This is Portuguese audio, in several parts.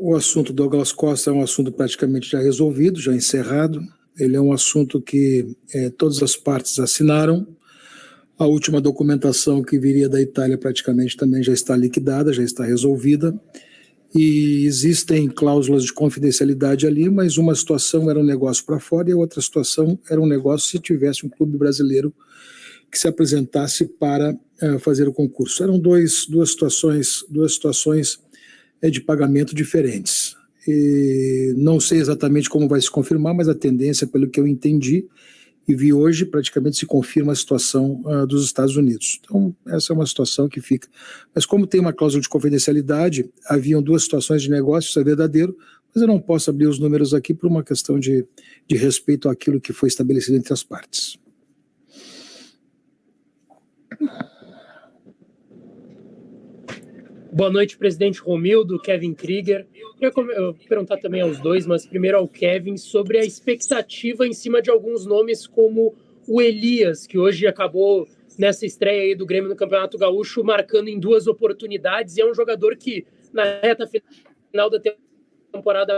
O assunto Douglas Costa é um assunto praticamente já resolvido, já encerrado. Ele é um assunto que todas as partes assinaram. A última documentação que viria da Itália praticamente também já está liquidada, já está resolvida. E existem cláusulas de confidencialidade ali, mas uma situação era um negócio para fora e a outra situação era um negócio se tivesse um clube brasileiro que se apresentasse para fazer o concurso. Eram duas situações de pagamento diferentes. E não sei exatamente como vai se confirmar, mas a tendência, pelo que eu entendi e vi hoje, praticamente se confirma a situação dos Estados Unidos. Então, essa é uma situação que fica. Mas como tem uma cláusula de confidencialidade, haviam duas situações de negócio, isso é verdadeiro, mas eu não posso abrir os números aqui por uma questão de respeito àquilo que foi estabelecido entre as partes. Boa noite, presidente Romildo, Kevin Krieger. Eu queria perguntar também aos dois, mas primeiro ao Kevin, sobre a expectativa em cima de alguns nomes como o Elias, que hoje acabou nessa estreia aí do Grêmio no Campeonato Gaúcho, marcando em 2 oportunidades, e é um jogador que, na reta final da temporada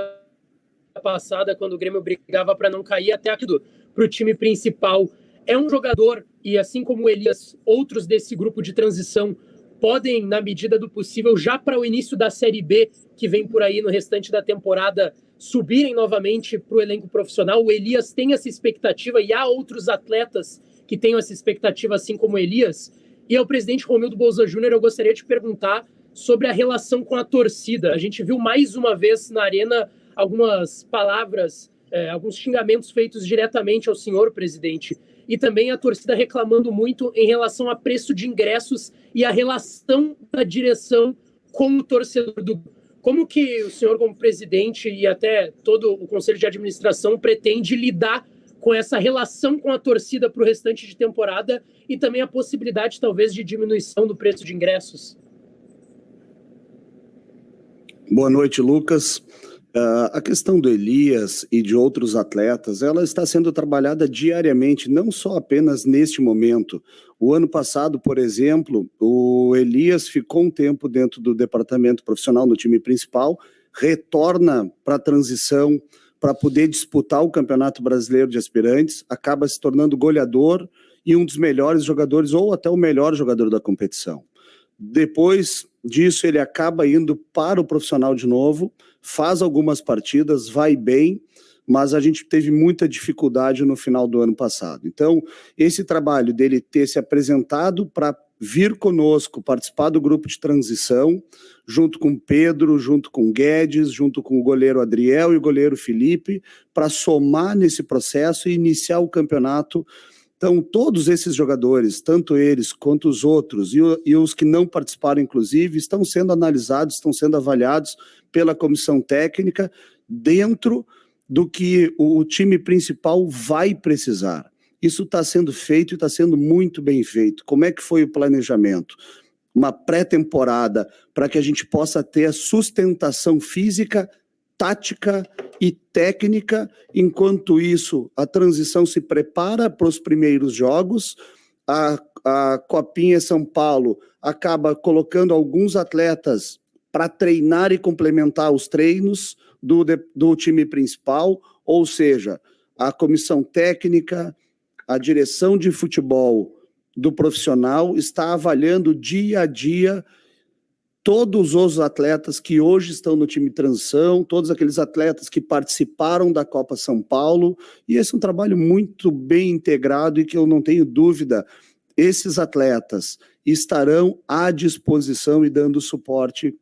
passada, quando o Grêmio brigava para não cair, até aqui para o time principal. É um jogador, e assim como o Elias, outros desse grupo de transição podem, na medida do possível, já para o início da Série B, que vem por aí no restante da temporada, subirem novamente para o elenco profissional. O Elias tem essa expectativa e há outros atletas que tenham essa expectativa, assim como o Elias. E ao presidente Romildo Bolzan Júnior, eu gostaria de perguntar sobre a relação com a torcida. A gente viu mais uma vez na Arena algumas palavras, alguns xingamentos feitos diretamente ao senhor presidente. E também a torcida reclamando muito em relação a preço de ingressos e a relação da direção com o torcedor do... Como que o senhor, como presidente, e até todo o conselho de administração pretende lidar com essa relação com a torcida para o restante de temporada e também a possibilidade, talvez, de diminuição do preço de ingressos? Boa noite, Lucas. A questão do Elias e de outros atletas, ela está sendo trabalhada diariamente, não só apenas neste momento. O ano passado, por exemplo, o Elias ficou um tempo dentro do departamento profissional no time principal, retorna para a transição para poder disputar o Campeonato Brasileiro de Aspirantes, acaba se tornando goleador e um dos melhores jogadores, ou até o melhor jogador da competição. Depois disso, ele acaba indo para o profissional de novo, faz algumas partidas, vai bem, mas a gente teve muita dificuldade no final do ano passado. Então, esse trabalho dele ter se apresentado para vir conosco, participar do grupo de transição, junto com Pedro, junto com Guedes, junto com o goleiro Adriel e o goleiro Felipe, para somar nesse processo e iniciar o campeonato. Então, todos esses jogadores, tanto eles quanto os outros, e os que não participaram, inclusive, estão sendo analisados, estão sendo avaliados pela comissão técnica dentro do que o time principal vai precisar. Isso está sendo feito e está sendo muito bem feito. Como é que foi o planejamento? Uma pré-temporada para que a gente possa ter a sustentação física, tática e técnica. Enquanto isso, a transição se prepara para os primeiros jogos. A Copinha São Paulo acaba colocando alguns atletas para treinar e complementar os treinos do time principal, ou seja, a comissão técnica, a direção de futebol do profissional está avaliando dia a dia todos os atletas que hoje estão no time de transição, todos aqueles atletas que participaram da Copa São Paulo, e esse é um trabalho muito bem integrado e que eu não tenho dúvida, esses atletas estarão à disposição e dando suporte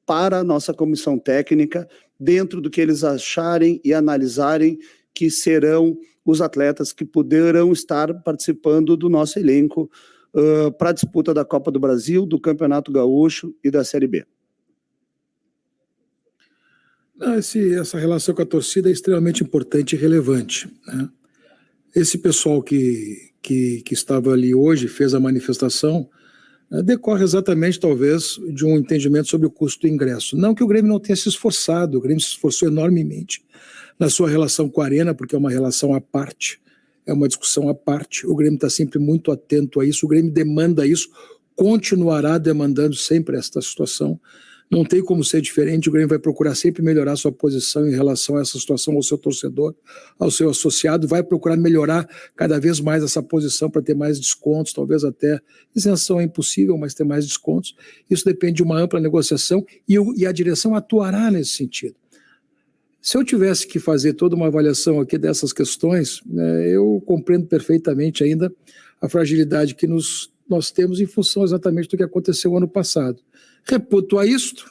para a nossa comissão técnica, dentro do que eles acharem e analisarem que serão os atletas que poderão estar participando do nosso elenco para a disputa da Copa do Brasil, do Campeonato Gaúcho e da Série B. Essa relação com a torcida é extremamente importante e relevante, né? Esse pessoal que estava ali hoje, fez a manifestação, decorre exatamente, talvez, de um entendimento sobre o custo do ingresso. Não que o Grêmio não tenha se esforçado, o Grêmio se esforçou enormemente na sua relação com a Arena, porque é uma relação à parte, é uma discussão à parte. O Grêmio está sempre muito atento a isso, o Grêmio demanda isso, continuará demandando sempre esta situação Não tem como ser diferente, o Grêmio vai procurar sempre melhorar sua posição em relação a essa situação, ao seu torcedor, ao seu associado, vai procurar melhorar cada vez mais essa posição para ter mais descontos, talvez até isenção é impossível, mas ter mais descontos. Isso depende de uma ampla negociação e a direção atuará nesse sentido. Se eu tivesse que fazer toda uma avaliação aqui dessas questões, eu compreendo perfeitamente ainda a fragilidade que nós temos em função exatamente do que aconteceu ano passado. Reputo a isto,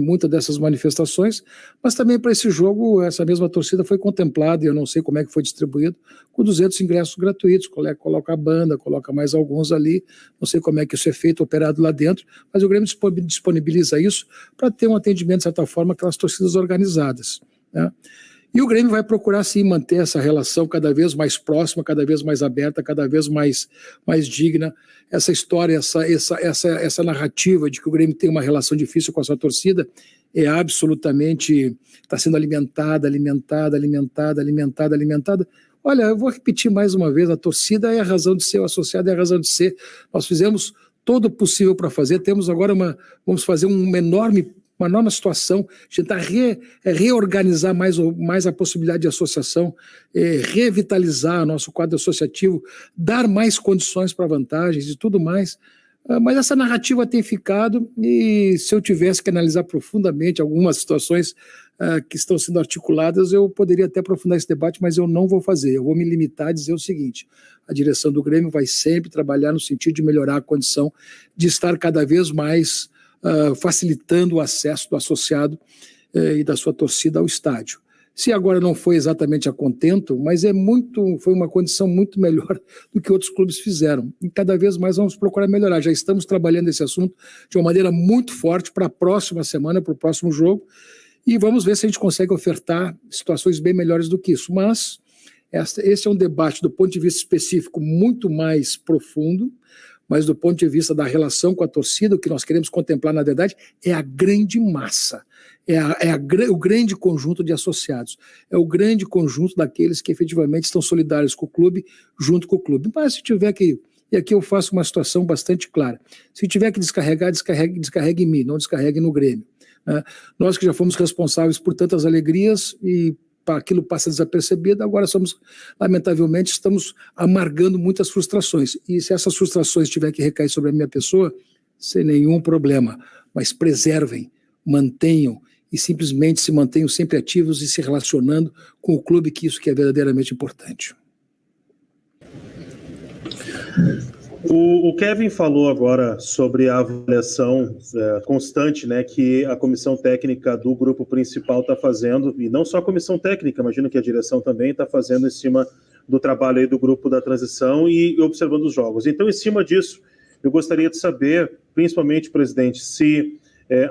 muitas dessas manifestações, mas também para esse jogo, essa mesma torcida foi contemplada, e eu não sei como é que foi distribuído, com 200 ingressos gratuitos, coloca a banda, coloca mais alguns ali, não sei como é que isso é feito, operado lá dentro, mas o Grêmio disponibiliza isso para ter um atendimento, de certa forma, aquelas torcidas organizadas, né? E o Grêmio vai procurar, sim, manter essa relação cada vez mais próxima, cada vez mais aberta, cada vez mais digna. Essa história, essa narrativa de que o Grêmio tem uma relação difícil com a sua torcida é absolutamente, está sendo alimentada. Olha, eu vou repetir mais uma vez, a torcida é a razão de ser, o associado é a razão de ser. Nós fizemos todo o possível para fazer, temos agora vamos fazer uma enorme situação, tentar reorganizar mais a possibilidade de associação, revitalizar nosso quadro associativo, dar mais condições para vantagens e tudo mais. Mas essa narrativa tem ficado, e se eu tivesse que analisar profundamente algumas situações que estão sendo articuladas, eu poderia até aprofundar esse debate, mas eu não vou fazer. Eu vou me limitar a dizer o seguinte: a direção do Grêmio vai sempre trabalhar no sentido de melhorar a condição de estar cada vez mais facilitando o acesso do associado e da sua torcida ao estádio. Se agora não foi exatamente a contento, mas foi uma condição muito melhor do que outros clubes fizeram. E cada vez mais vamos procurar melhorar. Já estamos trabalhando esse assunto de uma maneira muito forte para a próxima semana, para o próximo jogo, e vamos ver se a gente consegue ofertar situações bem melhores do que isso. Mas esse é um debate do ponto de vista específico muito mais profundo, mas do ponto de vista da relação com a torcida, o que nós queremos contemplar, na verdade, é a grande massa, o grande conjunto de associados, é o grande conjunto daqueles que efetivamente estão solidários com o clube, junto com o clube. Mas se tiver que, e aqui eu faço uma situação bastante clara, se tiver que descarregue em mim, não descarregue no Grêmio, né? Nós que já fomos responsáveis por tantas alegrias e aquilo passa desapercebido, agora lamentavelmente, estamos amargando muitas frustrações. E se essas frustrações tiverem que recair sobre a minha pessoa, sem nenhum problema, mas preservem, mantenham e simplesmente se mantenham sempre ativos e se relacionando com o clube, que isso que é verdadeiramente importante. O Kevin falou agora sobre a avaliação constante, né, que a comissão técnica do grupo principal está fazendo, e não só a comissão técnica, imagino que a direção também está fazendo em cima do trabalho aí do grupo da transição e observando os jogos. Então, em cima disso, eu gostaria de saber, principalmente, presidente, se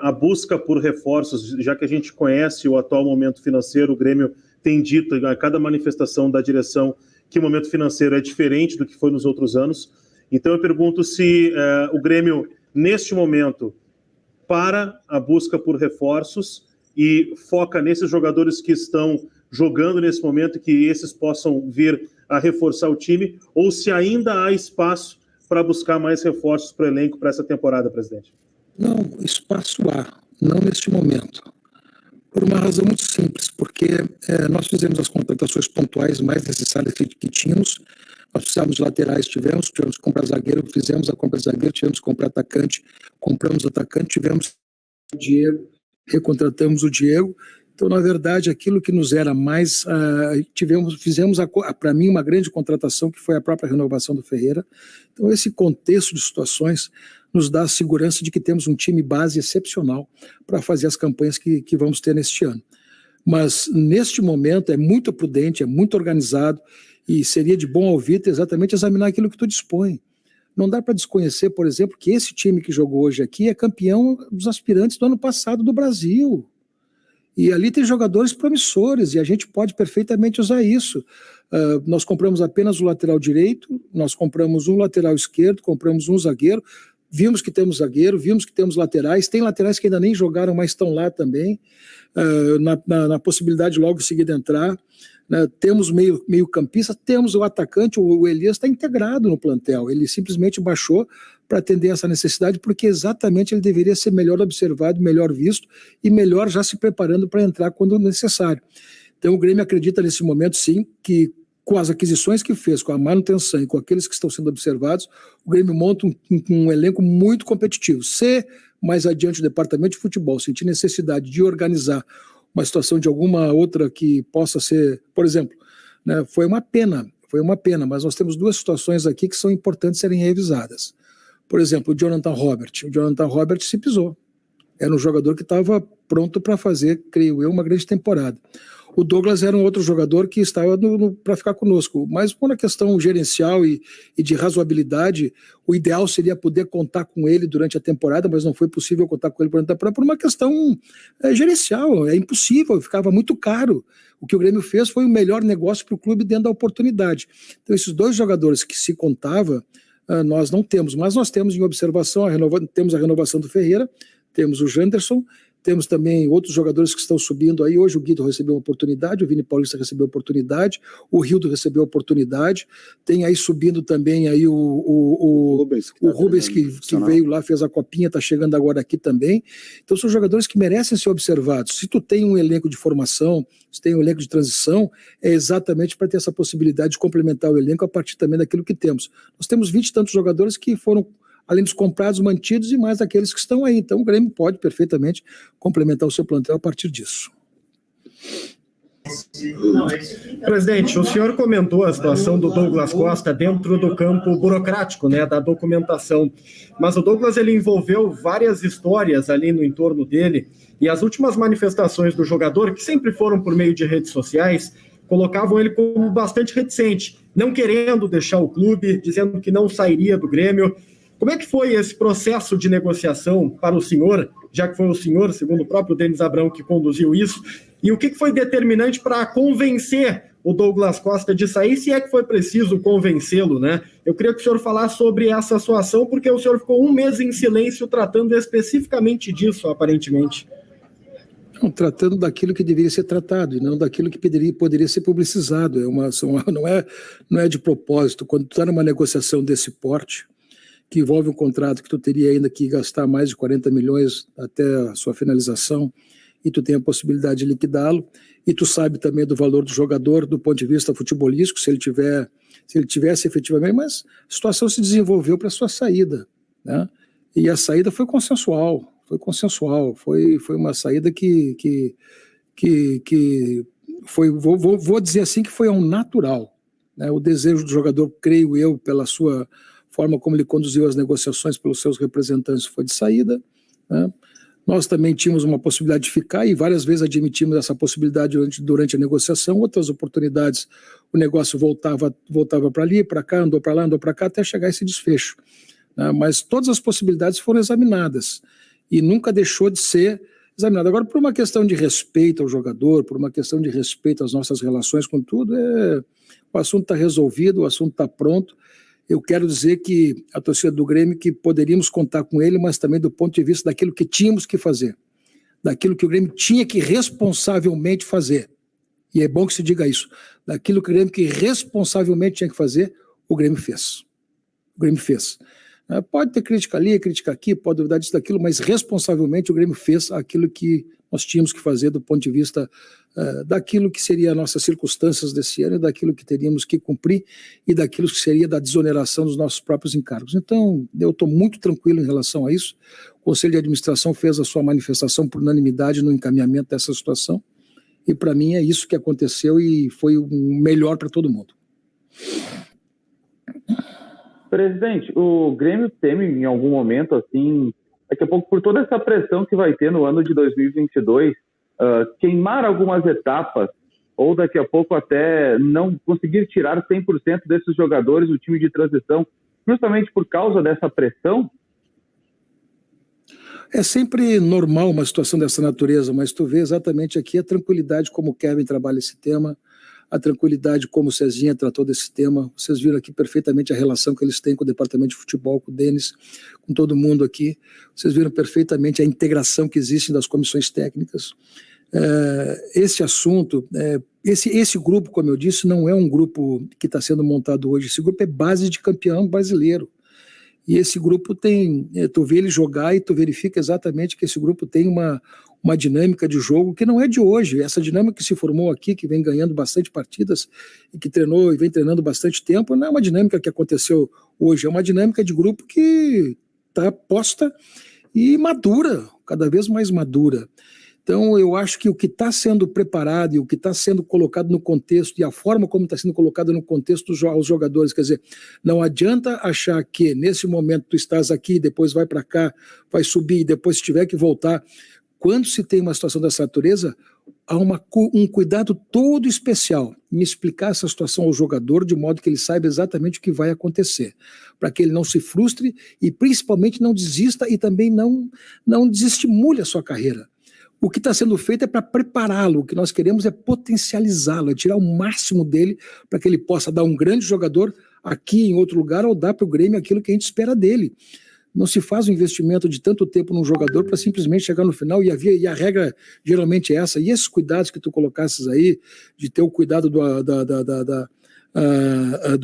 a busca por reforços, já que a gente conhece o atual momento financeiro, o Grêmio tem dito a cada manifestação da direção que o momento financeiro é diferente do que foi nos outros anos. Então eu pergunto se o Grêmio, neste momento, para a busca por reforços e foca nesses jogadores que estão jogando nesse momento e que esses possam vir a reforçar o time, ou se ainda há espaço para buscar mais reforços para o elenco para essa temporada, presidente? Não, espaço há, não neste momento. Por uma razão muito simples, porque nós fizemos as contratações pontuais mais necessárias que tínhamos. Nós precisávamos de laterais, tivemos que comprar zagueiro, fizemos a compra de zagueiro, tivemos que comprar atacante, compramos atacante, tivemos o Diego, recontratamos o Diego. Então, na verdade, aquilo que nos era mais, fizemos, para mim, uma grande contratação, que foi a própria renovação do Ferreira. Então, esse contexto de situações nos dá a segurança de que temos um time base excepcional para fazer as campanhas que vamos ter neste ano. Mas, neste momento, é muito prudente, é muito organizado, e seria de bom ouvido exatamente examinar aquilo que tu dispõe. Não dá para desconhecer, por exemplo, que esse time que jogou hoje aqui é campeão dos aspirantes do ano passado do Brasil. E ali tem jogadores promissores, e a gente pode perfeitamente usar isso. Nós compramos apenas o lateral direito, nós compramos um lateral esquerdo, compramos um zagueiro, vimos que temos zagueiro, vimos que temos laterais, tem laterais que ainda nem jogaram, mas estão lá também, na possibilidade de logo em seguida entrar, né? Temos meio campista, temos o atacante, o Elias está integrado no plantel, ele simplesmente baixou para atender essa necessidade, porque exatamente ele deveria ser melhor observado, melhor visto e melhor já se preparando para entrar quando necessário. Então o Grêmio acredita nesse momento sim que com as aquisições que fez, com a manutenção e com aqueles que estão sendo observados, o Grêmio monta um elenco muito competitivo. Se mais adiante o departamento de futebol sentir necessidade de organizar uma situação de alguma outra que possa ser, por exemplo, né, foi uma pena, mas nós temos duas situações aqui que são importantes serem revisadas. Por exemplo, o Jonathan Robert se pisou. Era um jogador que estava pronto para fazer, creio eu, uma grande temporada. O Douglas era um outro jogador que estava para ficar conosco, mas por uma questão gerencial e de razoabilidade, o ideal seria poder contar com ele durante a temporada, mas não foi possível contar com ele durante a temporada por uma questão gerencial, é impossível, ficava muito caro. O que o Grêmio fez foi o melhor negócio para o clube dentro da oportunidade. Então esses dois jogadores que se contava, nós não temos, mas nós temos em observação, temos a renovação do Ferreira, temos o Janderson, temos também outros jogadores que estão subindo aí. Hoje o Guido recebeu uma oportunidade, o Vini Paulista recebeu oportunidade, o Rildo recebeu oportunidade, tem aí subindo também aí o Rubens que veio lá, fez a copinha, está chegando agora aqui também. Então são jogadores que merecem ser observados. Se tu tem um elenco de formação, se tem um elenco de transição, é exatamente para ter essa possibilidade de complementar o elenco a partir também daquilo que temos. Nós temos 20 e tantos jogadores que foram, além dos comprados, mantidos e mais aqueles que estão aí. Então o Grêmio pode perfeitamente complementar o seu plantel a partir disso. Presidente, o senhor comentou a situação do Douglas Costa dentro do campo burocrático, né, da documentação, mas o Douglas ele envolveu várias histórias ali no entorno dele, e as últimas manifestações do jogador, que sempre foram por meio de redes sociais, colocavam ele como bastante reticente, não querendo deixar o clube, dizendo que não sairia do Grêmio. Como é que foi esse processo de negociação para o senhor, já que foi o senhor, segundo o próprio Denis Abrão, que conduziu isso, e o que foi determinante para convencer o Douglas Costa de sair, se é que foi preciso convencê-lo, né? Eu queria que o senhor falasse sobre essa situação, porque o senhor ficou um mês em silêncio tratando especificamente disso, aparentemente. Não, tratando daquilo que deveria ser tratado e não daquilo que poderia ser publicizado. Não é de propósito. Quando tu está numa negociação desse porte, que envolve um contrato que tu teria ainda que gastar mais de 40 milhões até a sua finalização, e tu tem a possibilidade de liquidá-lo, e tu sabe também do valor do jogador do ponto de vista futebolístico, se ele tivesse efetivamente, mas a situação se desenvolveu para a sua saída, né? E a saída foi consensual, foi uma saída que foi, vou dizer assim, que foi ao natural, né? O desejo do jogador, creio eu, pela sua forma como ele conduziu as negociações pelos seus representantes, foi de saída, né? Nós também tínhamos uma possibilidade de ficar e várias vezes admitimos essa possibilidade durante a negociação. Outras oportunidades, o negócio voltava para ali, para cá, andou para lá, andou para cá, até chegar a esse desfecho, né? Mas todas as possibilidades foram examinadas e nunca deixou de ser examinado. Agora, por uma questão de respeito ao jogador, por uma questão de respeito às nossas relações com tudo, o assunto está resolvido, o assunto está pronto. Eu quero dizer que a torcida do Grêmio, que poderíamos contar com ele, mas também do ponto de vista daquilo que tínhamos que fazer, daquilo que o Grêmio tinha que responsavelmente fazer. E é bom que se diga isso. Daquilo que o Grêmio que responsavelmente tinha que fazer, o Grêmio fez. Pode ter crítica ali, crítica aqui, pode duvidar disso, daquilo, mas responsavelmente o Grêmio fez aquilo que nós tínhamos que fazer do ponto de vista daquilo que seria as nossas circunstâncias desse ano, daquilo que teríamos que cumprir e daquilo que seria da desoneração dos nossos próprios encargos. Então, eu estou muito tranquilo em relação a isso. O Conselho de Administração fez a sua manifestação por unanimidade no encaminhamento dessa situação e, para mim, é isso que aconteceu e foi o melhor para todo mundo. Presidente, o Grêmio teme em algum momento, assim, daqui a pouco, por toda essa pressão que vai ter no ano de 2022, queimar algumas etapas, ou daqui a pouco até não conseguir tirar 100% desses jogadores do time de transição, justamente por causa dessa pressão? É sempre normal uma situação dessa natureza, mas tu vê exatamente aqui a tranquilidade como o Kevin trabalha esse tema, a tranquilidade como o Cezinha tratou desse tema. Vocês viram aqui perfeitamente a relação que eles têm com o departamento de futebol, com o Denis, com todo mundo aqui. Vocês viram perfeitamente a integração que existe das comissões técnicas. Esse assunto, esse grupo, como eu disse, não é um grupo que está sendo montado hoje. Esse grupo é base de campeão brasileiro. E esse grupo tem, tu vê ele jogar e tu verifica exatamente que esse grupo tem uma dinâmica de jogo que não é de hoje. Essa dinâmica que se formou aqui, que vem ganhando bastante partidas e que treinou e vem treinando bastante tempo, não é uma dinâmica que aconteceu hoje, é uma dinâmica de grupo que está posta e madura, cada vez mais madura. Então, eu acho que o que está sendo preparado e o que está sendo colocado no contexto e a forma como está sendo colocado no contexto aos jogadores, quer dizer, não adianta achar que nesse momento tu estás aqui, depois vai para cá, vai subir e depois se tiver que voltar. Quando se tem uma situação dessa natureza, há um cuidado todo especial em explicar essa situação ao jogador de modo que ele saiba exatamente o que vai acontecer, para que ele não se frustre e principalmente não desista e também não desestimule a sua carreira. O que está sendo feito é para prepará-lo, o que nós queremos é potencializá-lo, é tirar o máximo dele para que ele possa dar um grande jogador aqui em outro lugar ou dar para o Grêmio aquilo que a gente espera dele. Não se faz um investimento de tanto tempo num jogador para simplesmente chegar no final, e a regra geralmente é essa. E esses cuidados que tu colocasses aí, de ter o cuidado do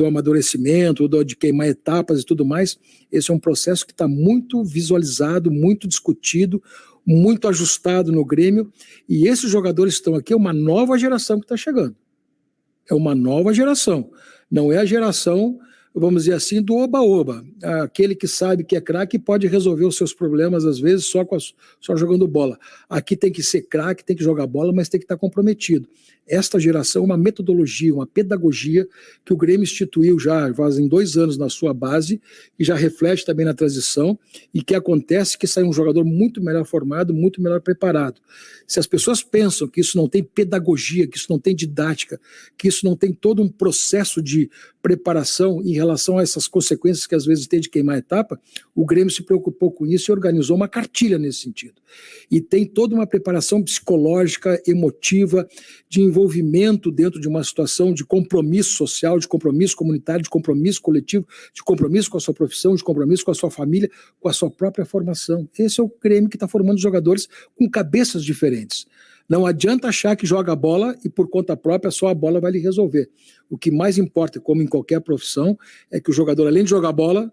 amadurecimento, de queimar etapas e tudo mais, esse é um processo que está muito visualizado, muito discutido, muito ajustado no Grêmio, e esses jogadores que estão aqui é uma nova geração que está chegando. É uma nova geração. Não é a geração, vamos dizer assim, do oba-oba. Aquele que sabe que é craque e pode resolver os seus problemas, às vezes, só jogando bola. Aqui tem que ser craque, tem que jogar bola, mas tem que estar comprometido. Esta geração é uma metodologia, uma pedagogia que o Grêmio instituiu já fazem 2 anos na sua base e já reflete também na transição, e que acontece que sai um jogador muito melhor formado, muito melhor preparado. Se as pessoas pensam que isso não tem pedagogia, que isso não tem didática, que isso não tem todo um processo de preparação em relação a essas consequências que às vezes tem de queimar a etapa, o Grêmio se preocupou com isso e organizou uma cartilha nesse sentido. E tem toda uma preparação psicológica, emotiva, de envolvimento dentro de uma situação de compromisso social, de compromisso comunitário, de compromisso coletivo, de compromisso com a sua profissão, de compromisso com a sua família, com a sua própria formação. Esse é o Grêmio que está formando jogadores com cabeças diferentes. Não adianta achar que joga a bola e por conta própria só a bola vai lhe resolver. O que mais importa, como em qualquer profissão, é que o jogador, além de jogar bola,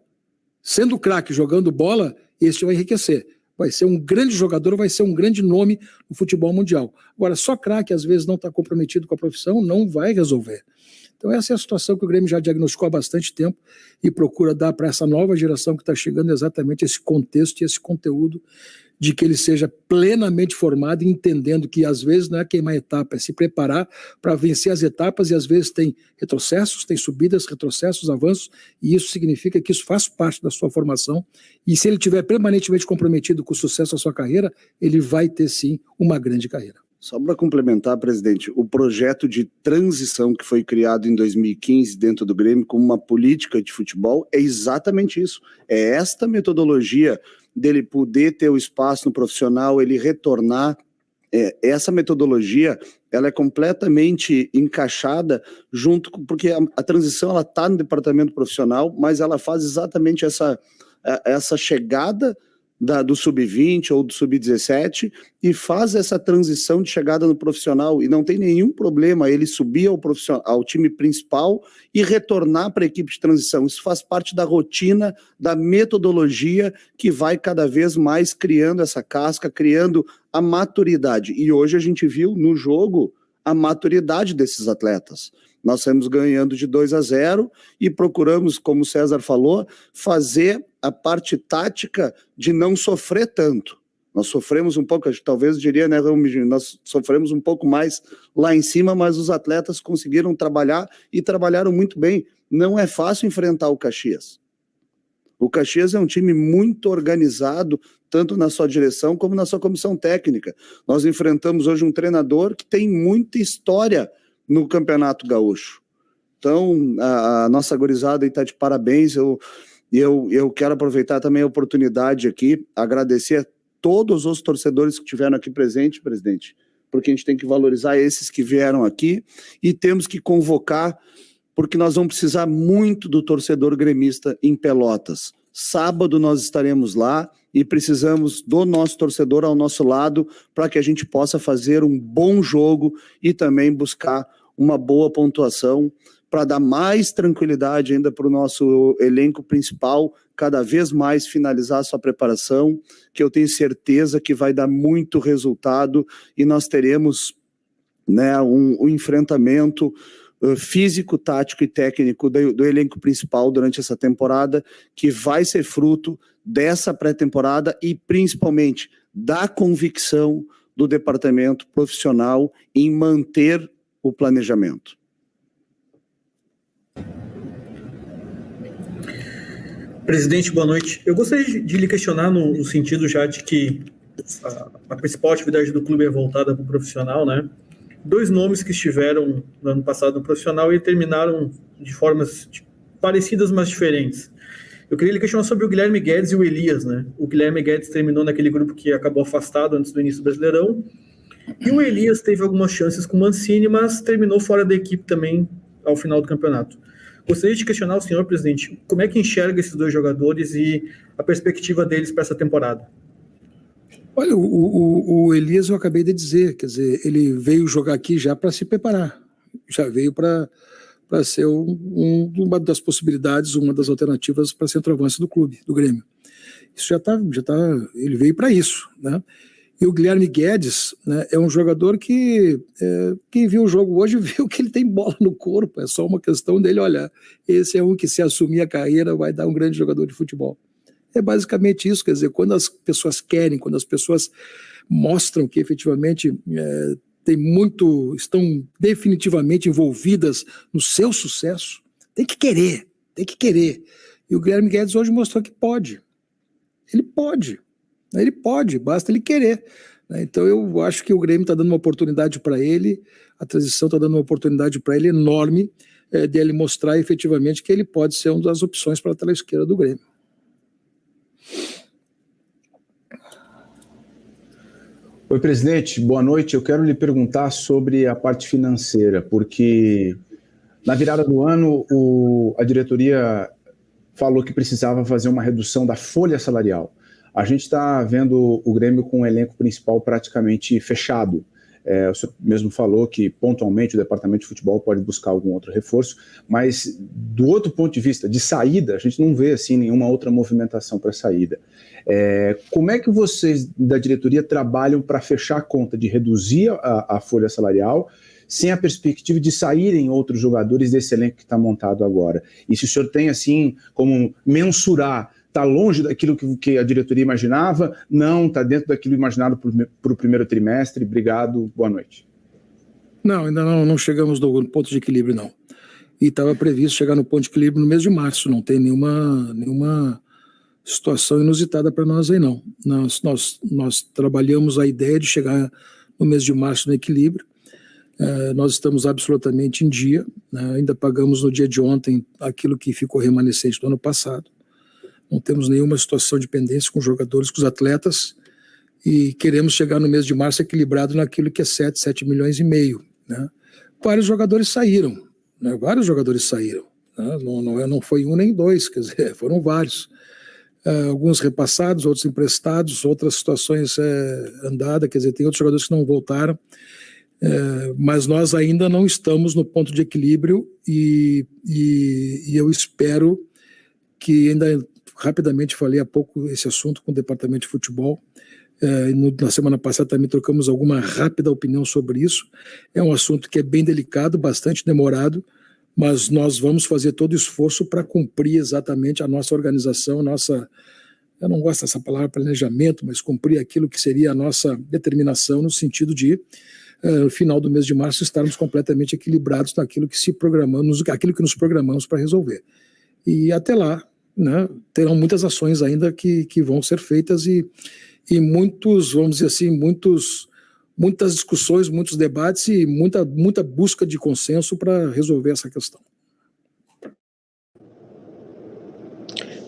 sendo craque jogando bola, este vai enriquecer. Vai ser um grande jogador, vai ser um grande nome no futebol mundial. Agora, só craque às vezes não está comprometido com a profissão, não vai resolver. Então essa é a situação que o Grêmio já diagnosticou há bastante tempo e procura dar para essa nova geração que está chegando exatamente esse contexto e esse conteúdo de que ele seja plenamente formado e entendendo que às vezes não é queimar etapa, é se preparar para vencer as etapas e às vezes tem retrocessos, tem subidas, retrocessos, avanços, e isso significa que isso faz parte da sua formação, e se ele estiver permanentemente comprometido com o sucesso da sua carreira, ele vai ter sim uma grande carreira. Só para complementar, presidente, o projeto de transição que foi criado em 2015 dentro do Grêmio como uma política de futebol é exatamente isso, é esta metodologia dele poder ter o espaço no profissional, ele retornar. Essa metodologia ela é completamente encaixada junto com, porque a transição ela está no departamento profissional, mas ela faz exatamente essa chegada do sub-20 ou do sub-17 e faz essa transição de chegada no profissional, e não tem nenhum problema ele subir ao time principal e retornar para a equipe de transição. Isso faz parte da rotina, da metodologia que vai cada vez mais criando essa casca, criando a maturidade. E hoje a gente viu no jogo a maturidade desses atletas. Nós saímos ganhando de 2-0 e procuramos, como o César falou, fazer a parte tática de não sofrer tanto. Nós sofremos um pouco, talvez diria, né, nós sofremos um pouco mais lá em cima, mas os atletas conseguiram trabalhar e trabalharam muito bem. Não é fácil enfrentar o Caxias. O Caxias é um time muito organizado, tanto na sua direção como na sua comissão técnica. Nós enfrentamos hoje um treinador que tem muita história no Campeonato Gaúcho. Então, a nossa gurizada está de parabéns. Eu quero aproveitar também a oportunidade aqui, agradecer a todos os torcedores que estiveram aqui presentes, presidente, porque a gente tem que valorizar esses que vieram aqui e temos que convocar, porque nós vamos precisar muito do torcedor gremista em Pelotas. Sábado nós estaremos lá e precisamos do nosso torcedor ao nosso lado para que a gente possa fazer um bom jogo e também buscar uma boa pontuação para dar mais tranquilidade ainda para o nosso elenco principal, cada vez mais finalizar a sua preparação, que eu tenho certeza que vai dar muito resultado e nós teremos, né, um enfrentamento físico, tático e técnico do elenco principal durante essa temporada, que vai ser fruto dessa pré-temporada e principalmente da convicção do departamento profissional em manter o planejamento. Presidente, boa noite. Eu gostaria de lhe questionar no sentido já de que a principal atividade do clube é voltada para o profissional, né? 2 nomes que estiveram no ano passado no profissional e terminaram de formas parecidas, mas diferentes. Eu queria lhe questionar sobre o Guilherme Guedes e o Elias, né? O Guilherme Guedes terminou naquele grupo que acabou afastado antes do início do Brasileirão, e o Elias teve algumas chances com o Mancini, mas terminou fora da equipe também ao final do campeonato. Gostaria de questionar o senhor, presidente, como é que enxerga esses 2 jogadores e a perspectiva deles para essa temporada? Olha, o Elias eu acabei de dizer, quer dizer, ele veio jogar aqui já para se preparar, já veio para ser uma das possibilidades, uma das alternativas para centroavance do clube, do Grêmio. Isso já tá, ele veio para isso, né? E o Guilherme Guedes, né, é um jogador que quem viu o jogo hoje viu que ele tem bola no corpo, é só uma questão dele, olha, esse é um que se assumir a carreira vai dar um grande jogador de futebol. É basicamente isso, quer dizer, quando as pessoas querem, quando as pessoas mostram que efetivamente estão definitivamente envolvidas no seu sucesso, tem que querer. E o Guilherme Guedes hoje mostrou que pode. Ele pode, basta ele querer. Então eu acho que o Grêmio está dando uma oportunidade para ele, a transição está dando uma oportunidade para ele enorme, de ele mostrar efetivamente que ele pode ser uma das opções para a lateral esquerda do Grêmio. Oi, presidente, boa noite. Eu quero lhe perguntar sobre a parte financeira, porque na virada do ano a diretoria falou que precisava fazer uma redução da folha salarial. A gente está vendo o Grêmio com o elenco principal praticamente fechado. O senhor mesmo falou que pontualmente o departamento de futebol pode buscar algum outro reforço, mas do outro ponto de vista, de saída, a gente não vê assim nenhuma outra movimentação para saída. Como é que vocês da diretoria trabalham para fechar a conta de reduzir a folha salarial sem a perspectiva de saírem outros jogadores desse elenco que está montado agora? E se o senhor tem assim como mensurar, está longe daquilo que a diretoria imaginava? Não, está dentro daquilo imaginado para o primeiro trimestre? Obrigado, boa noite. Não, ainda não chegamos no ponto de equilíbrio, não. E estava previsto chegar no ponto de equilíbrio no mês de março, não tem nenhuma situação inusitada para nós aí, não. Nós trabalhamos a ideia de chegar no mês de março no equilíbrio. Nós estamos absolutamente em dia, né? Ainda pagamos no dia de ontem aquilo que ficou remanescente do ano passado. Não temos nenhuma situação de pendência com os jogadores, com os atletas, e queremos chegar no mês de março equilibrado naquilo que é 7 milhões e meio. Né? Vários jogadores saíram, né? Né? Não foi um nem dois, quer dizer, foram vários. Alguns repassados, outros emprestados, outras situações andadas, quer dizer, tem outros jogadores que não voltaram, mas nós ainda não estamos no ponto de equilíbrio e eu espero que ainda... Rapidamente falei há pouco esse assunto com o departamento de futebol. Na semana passada também trocamos alguma rápida opinião sobre isso. É um assunto que é bem delicado, bastante demorado, mas nós vamos fazer todo o esforço para cumprir exatamente a nossa organização, eu não gosto dessa palavra planejamento, mas cumprir aquilo que seria a nossa determinação no sentido de, no final do mês de março, estarmos completamente equilibrados naquilo que aquilo que nos programamos para resolver. E até lá, né, terão muitas ações ainda que vão ser feitas e muitos, vamos dizer assim, muitas discussões, muitos debates e muita busca de consenso para resolver essa questão.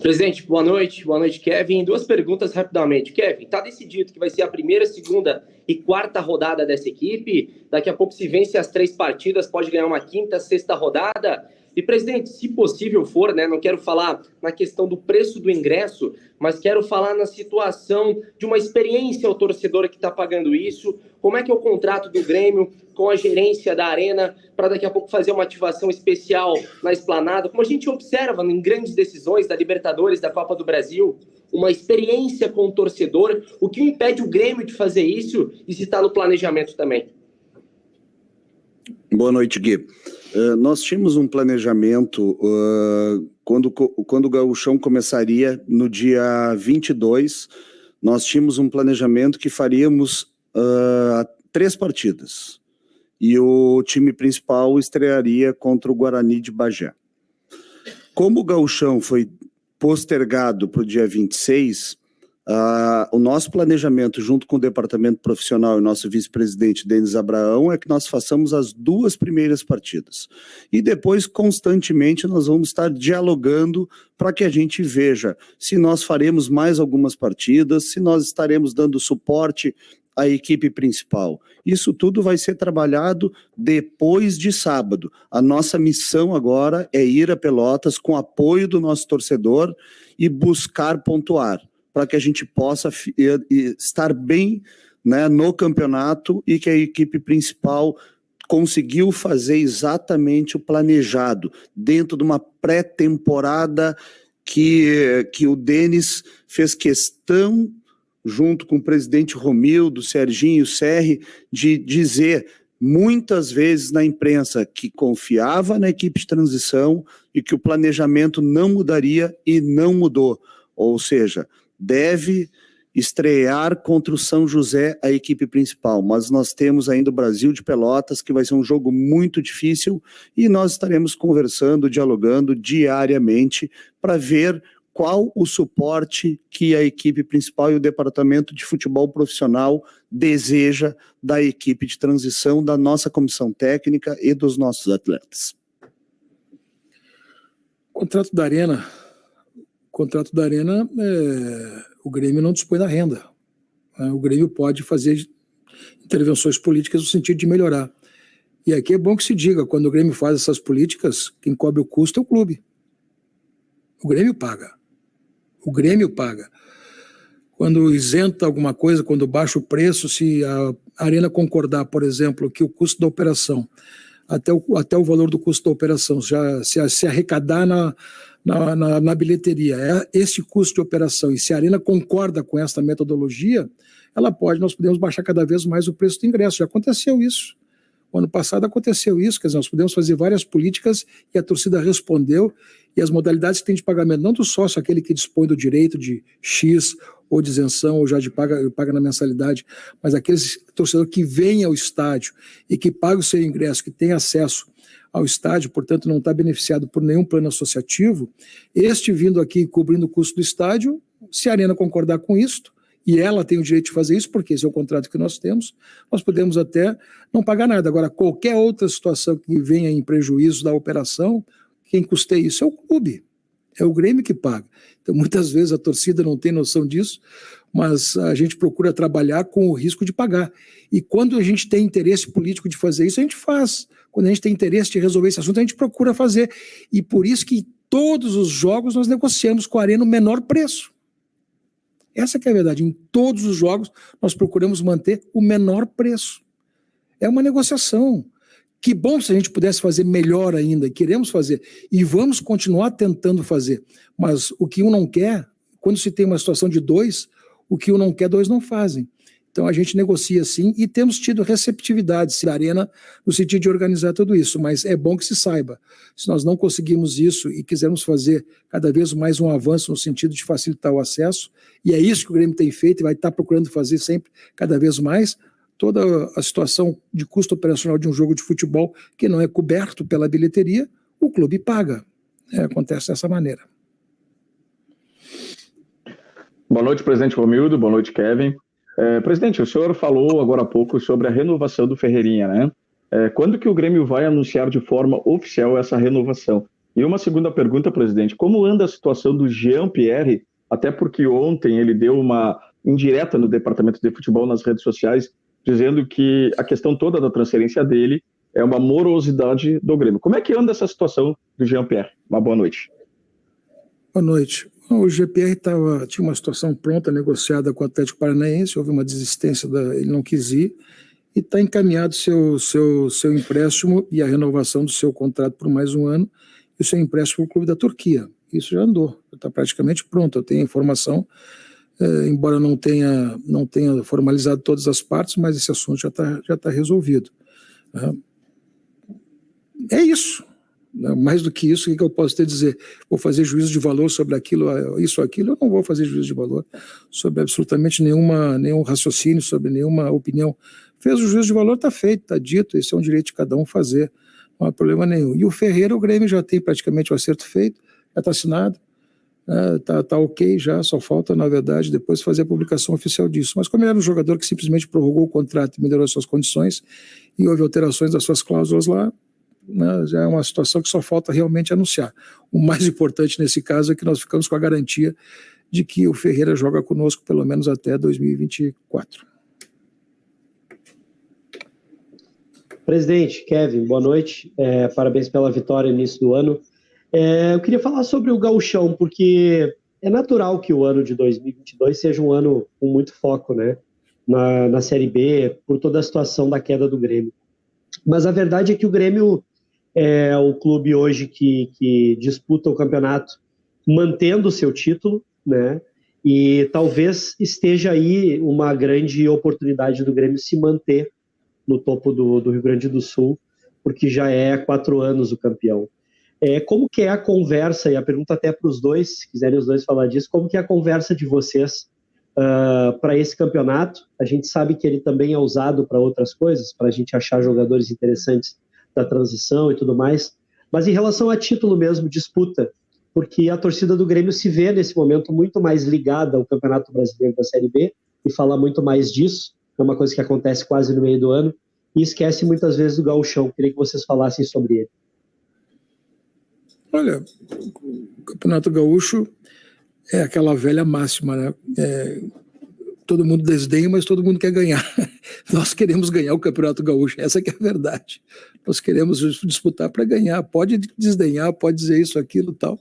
Presidente, boa noite, Kevin. 2 perguntas rapidamente. Kevin, está decidido que vai ser a primeira, segunda e quarta rodada dessa equipe? Daqui a pouco, se vence as 3 partidas, pode ganhar uma quinta, sexta rodada? E, presidente, se possível for, né, não quero falar na questão do preço do ingresso, mas quero falar na situação de uma experiência ao torcedor que está pagando isso. Como é que é o contrato do Grêmio com a gerência da Arena para daqui a pouco fazer uma ativação especial na Esplanada? Como a gente observa em grandes decisões da Libertadores, da Copa do Brasil, uma experiência com o torcedor. O que impede o Grêmio de fazer isso e se está no planejamento também? Boa noite, Gui. Nós tínhamos um planejamento quando o Gauchão começaria no dia 22, nós tínhamos um planejamento que faríamos 3 partidas e o time principal estrearia contra o Guarani de Bagé. Como o Gauchão foi postergado para o dia 26, o nosso planejamento junto com o departamento profissional e nosso vice-presidente Denis Abraão é que nós façamos as 2 primeiras partidas e depois constantemente nós vamos estar dialogando para que a gente veja se nós faremos mais algumas partidas, se nós estaremos dando suporte à equipe principal. Isso tudo vai ser trabalhado depois de sábado. A nossa missão agora é ir a Pelotas com apoio do nosso torcedor e buscar pontuar, para que a gente possa estar bem, né, no campeonato e que a equipe principal conseguiu fazer exatamente o planejado, dentro de uma pré-temporada que o Denis fez questão, junto com o presidente Romildo, Serginho, Serri, de dizer muitas vezes na imprensa que confiava na equipe de transição e que o planejamento não mudaria e não mudou. Ou seja, deve estrear contra o São José a equipe principal, mas nós temos ainda o Brasil de Pelotas, que vai ser um jogo muito difícil, e nós estaremos conversando, dialogando diariamente para ver qual o suporte que a equipe principal e o departamento de futebol profissional deseja da equipe de transição, da nossa comissão técnica e dos nossos atletas. O contrato da Arena, o Grêmio não dispõe da renda. O Grêmio pode fazer intervenções políticas no sentido de melhorar. E aqui é bom que se diga, quando o Grêmio faz essas políticas, quem cobre o custo é o clube. O Grêmio paga. O Grêmio paga. Quando isenta alguma coisa, quando baixa o preço, se a Arena concordar, por exemplo, que o custo da operação, até o valor do custo da operação, já se arrecadar na bilheteria, esse custo de operação, e se a Arena concorda com essa metodologia, nós podemos baixar cada vez mais o preço do ingresso. Já aconteceu isso. O ano passado aconteceu isso, quer dizer, nós podemos fazer várias políticas e a torcida respondeu, e as modalidades que tem de pagamento, não do sócio, aquele que dispõe do direito de X ou de isenção, ou já de paga na mensalidade, mas aqueles torcedores que vêm ao estádio e que pagam o seu ingresso, que têm acesso ao estádio, portanto não está beneficiado por nenhum plano associativo, este vindo aqui cobrindo o custo do estádio, se a Arena concordar com isto, e ela tem o direito de fazer isso, porque esse é o contrato que nós temos, nós podemos até não pagar nada. Agora, qualquer outra situação que venha em prejuízo da operação, quem custeia isso é o clube, é o Grêmio que paga. Então, muitas vezes a torcida não tem noção disso, mas a gente procura trabalhar com o risco de pagar. E quando a gente tem interesse político de fazer isso, a gente faz. Quando a gente tem interesse de resolver esse assunto, a gente procura fazer. E por isso que todos os jogos nós negociamos com a Arena o menor preço. Essa que é a verdade. Em todos os jogos, nós procuramos manter o menor preço. É uma negociação. Que bom se a gente pudesse fazer melhor ainda, queremos fazer, e vamos continuar tentando fazer. Mas o que um não quer, quando se tem uma situação de 2, o que um não quer, 2 não fazem. Então a gente negocia assim e temos tido receptividade da Arena no sentido de organizar tudo isso, mas é bom que se saiba, se nós não conseguirmos isso e quisermos fazer cada vez mais um avanço no sentido de facilitar o acesso, e é isso que o Grêmio tem feito e vai estar procurando fazer sempre, cada vez mais, toda a situação de custo operacional de um jogo de futebol que não é coberto pela bilheteria, o clube paga. Acontece dessa maneira. Boa noite, presidente Romildo. Boa noite, Kevin. Presidente, o senhor falou agora há pouco sobre a renovação do Ferreirinha, né? Quando que o Grêmio vai anunciar de forma oficial essa renovação? E uma segunda pergunta, presidente, como anda a situação do Jean-Pierre, até porque ontem ele deu uma indireta no departamento de futebol nas redes sociais, dizendo que a questão toda da transferência dele é uma morosidade do Grêmio. Como é que anda essa situação do Jean-Pierre? Uma boa noite. Boa noite. O GPR tinha uma situação pronta, negociada com o Atlético Paranaense, houve uma desistência, ele não quis ir, e está encaminhado seu empréstimo e a renovação do seu contrato por mais um ano, e o seu empréstimo para o clube da Turquia. Isso já andou, está praticamente pronto. Eu tenho a informação, embora não tenha formalizado todas as partes, mas esse assunto já tá resolvido. É isso. Mais do que isso, o que eu posso te dizer? Vou fazer juízo de valor sobre aquilo, isso ou aquilo? Eu não vou fazer juízo de valor sobre absolutamente nenhum raciocínio, sobre nenhuma opinião. Fez o juízo de valor, está feito, está dito, esse é um direito de cada um fazer, não há problema nenhum. E o Ferreira, o Grêmio já tem praticamente o acerto feito, já está assinado, tá ok já, só falta, na verdade, depois fazer a publicação oficial disso. Mas como ele era um jogador que simplesmente prorrogou o contrato e melhorou as suas condições, e houve alterações das suas cláusulas lá, já é uma situação que só falta realmente anunciar. O mais importante nesse caso é que nós ficamos com a garantia de que o Ferreira joga conosco pelo menos até 2024. Presidente, Kevin, boa noite. Parabéns pela vitória no início do ano. Eu queria falar sobre o Gauchão, porque é natural que o ano de 2022 seja um ano com muito foco, né, na Série B, por toda a situação da queda do Grêmio. Mas a verdade é que o Grêmio é o clube hoje que disputa o campeonato mantendo o seu título, né? E talvez esteja aí uma grande oportunidade do Grêmio se manter no topo do Rio Grande do Sul, porque já é há 4 anos o campeão. Como que é a conversa, e a pergunta até para os dois, se quiserem os dois falar disso, como que é a conversa de vocês para esse campeonato? A gente sabe que ele também é usado para outras coisas, para a gente achar jogadores interessantes da transição e tudo mais, mas em relação a título mesmo, disputa, porque a torcida do Grêmio se vê nesse momento muito mais ligada ao Campeonato Brasileiro da Série B e fala muito mais disso, é uma coisa que acontece quase no meio do ano, e esquece muitas vezes do Gauchão. Queria que vocês falassem sobre ele. Olha, o Campeonato Gaúcho é aquela velha máxima, né? Todo mundo desdenha, mas todo mundo quer ganhar. Nós queremos ganhar o Campeonato Gaúcho, essa que é a verdade. Nós queremos disputar para ganhar. Pode desdenhar, pode dizer isso, aquilo e tal,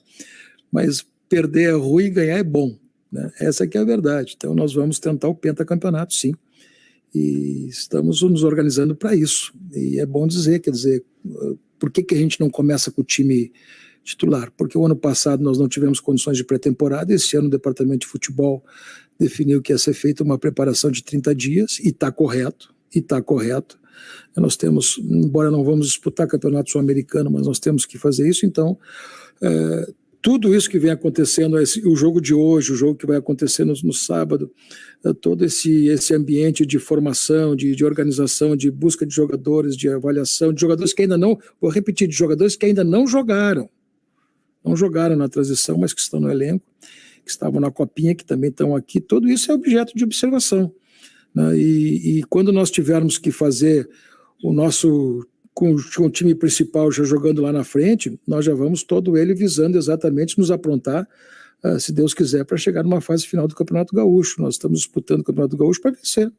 mas perder é ruim e ganhar é bom, né? Essa que é a verdade. Então nós vamos tentar o pentacampeonato, sim. E estamos nos organizando para isso. E é bom dizer, quer dizer, por que a gente não começa com o time titular? Porque o ano passado nós não tivemos condições de pré-temporada, esse ano o departamento de futebol definiu que ia ser feita uma preparação de 30 dias, e está correto. Nós temos, embora não vamos disputar campeonato sul-americano, mas nós temos que fazer isso, então tudo isso que vem acontecendo, o jogo de hoje, o jogo que vai acontecer no sábado, todo esse ambiente de formação, de organização, de busca de jogadores, de avaliação, de jogadores que ainda não, vou repetir, de jogadores que ainda não jogaram na transição, mas que estão no elenco, que estavam na copinha, que também estão aqui, tudo isso é objeto de observação, né? E quando nós tivermos que fazer o nosso, com o time principal já jogando lá na frente, nós já vamos todo ele visando exatamente nos aprontar, se Deus quiser, para chegar numa fase final do Campeonato Gaúcho. Nós estamos disputando o Campeonato Gaúcho para vencer,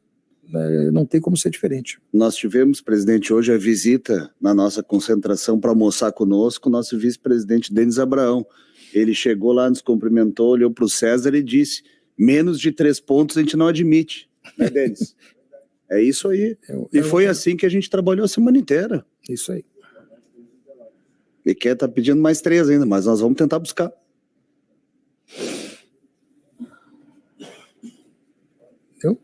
né? Não tem como ser diferente. Nós tivemos, presidente, hoje a visita na nossa concentração para almoçar conosco, nosso vice-presidente Denis Abraão. Ele chegou lá, nos cumprimentou, olhou para o César e disse: menos de 3 pontos a gente não admite, né, Denis? É isso aí. E foi assim que a gente trabalhou a semana inteira. Isso aí. E quer tá pedindo mais 3 ainda, mas nós vamos tentar buscar. Entendeu?